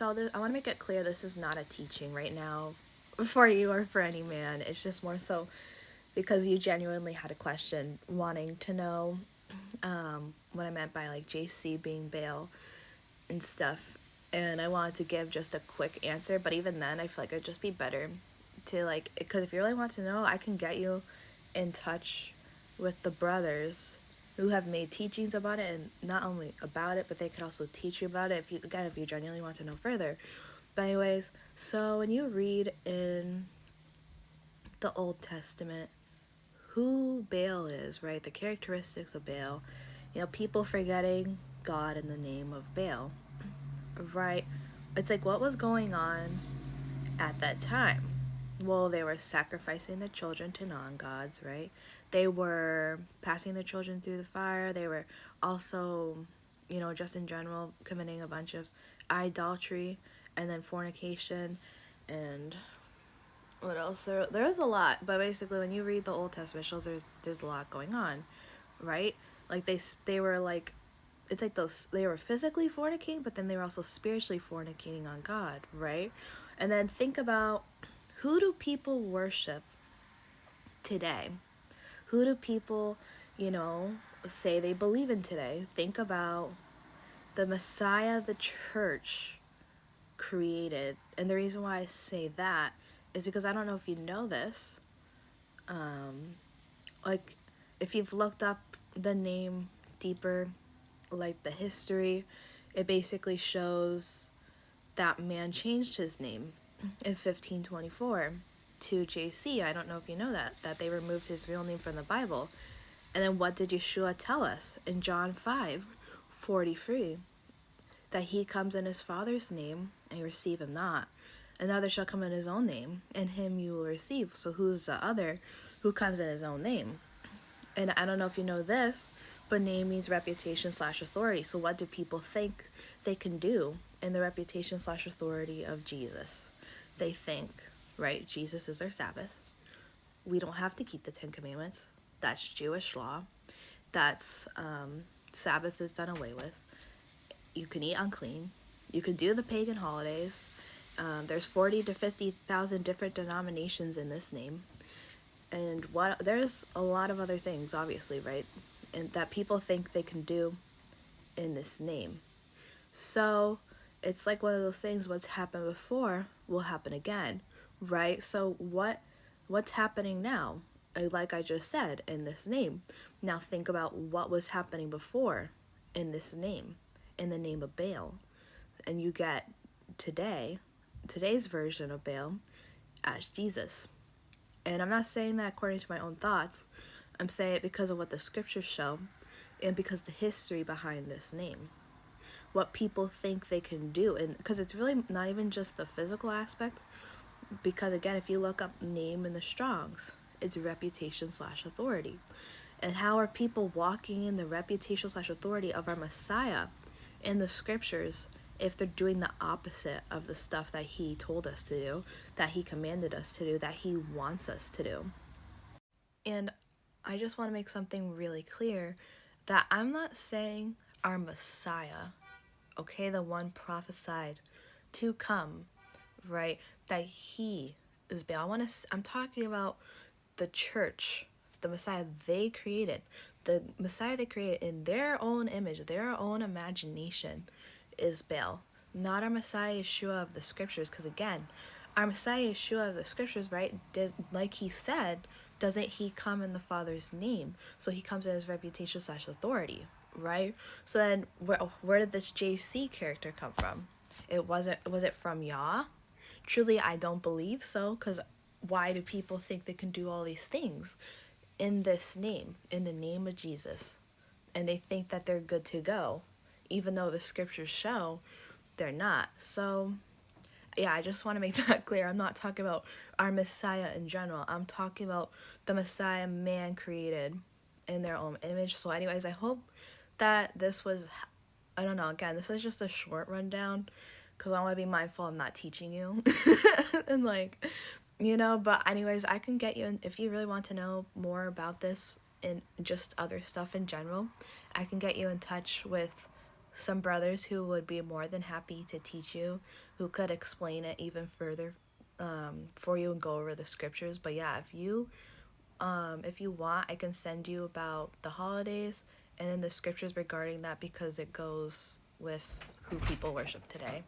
I want to make it clear this is not a teaching right now for you or for any man. It's just more so because you genuinely had a question wanting to know what I meant by like JC being Baal and stuff. And I wanted to give just a quick answer, but even then, I feel like it'd just be better to like, because if you really want to know, I can get you in touch with the brothers who have made teachings about it, and not only about it, but they could also teach you about it if you genuinely want to know further. But anyways, so when you read in the Old Testament who Baal is, right? The characteristics of Baal, people forgetting God in the name of Baal, right? It's like what was going on at that time? Well, they were sacrificing the children to non-gods, right? They were passing the children through the fire. They were also, just in general, committing a bunch of idolatry and then fornication and what else? There's a lot, but basically, when you read the Old Testament shows, there's a lot going on, right? Like they were like, it's like those they were physically fornicating, but then they were also spiritually fornicating on God, right? And then think about, who do people worship today? Who do people, say they believe in today? Think about the Messiah the church created. And the reason why I say that is because I don't know if you know this. Like, if you've looked up the name deeper, like the history, it basically shows that man changed his name in 1524 to JC. I don't know if you know that they removed his real name from the Bible. And then what did Yeshua tell us in John 5:43? That he comes in his Father's name and you receive him not. Another shall come in his own name, and him you will receive. So who's the other who comes in his own name? And I don't know if you know this, but name means reputation/authority. So what do people think they can do in the reputation/authority of Jesus? They think, right, Jesus is our Sabbath. We don't have to keep the 10 Commandments. That's Jewish law. That's Sabbath is done away with. You can eat unclean. You can do the pagan holidays. There's 40 to 50,000 different denominations in this name. And there's a lot of other things, obviously, right? And that people think they can do in this name. So it's like one of those things, what's happened before will happen again, right? So what's happening now? Like I just said, in this name. Now think about what was happening before in this name, in the name of Baal. And you get today's version of Baal as Jesus. And I'm not saying that according to my own thoughts. I'm saying it because of what the scriptures show and because the history behind this name. What people think they can do. And because it's really not even just the physical aspect. Because again, if you look up name in the Strongs, it's reputation/authority. And how are people walking in the reputation/authority of our Messiah in the scriptures if they're doing the opposite of the stuff that he told us to do, that he commanded us to do, that he wants us to do? And I just want to make something really clear, that I'm not saying our Messiah, okay, the one prophesied to come, right, that he is Baal. I'm talking about the church, the Messiah they created, the Messiah they created in their own image, their own imagination, is Baal, not our Messiah Yeshua of the scriptures. Because again, our Messiah Yeshua of the scriptures, right, like he said, doesn't he come in the Father's name? So he comes in his reputation/authority, right? So then where did this JC character come from? Was it from Yah? Truly, I don't believe so, because why do people think they can do all these things in this name, in the name of Jesus? And they think that they're good to go, even though the scriptures show they're not. So, yeah, I just want to make that clear. I'm not talking about our Messiah in general. I'm talking about the Messiah man created in their own image. So anyways, I hope that this was, I don't know, again, this is just a short rundown, because I want to be mindful I'm not teaching you. And like, but anyways, I can get you, if you really want to know more about this and just other stuff in general, I can get you in touch with some brothers who would be more than happy to teach you, who could explain it even further for you and go over the scriptures. But yeah, if you want, I can send you about the holidays and then the scriptures regarding that, because it goes with who people worship today.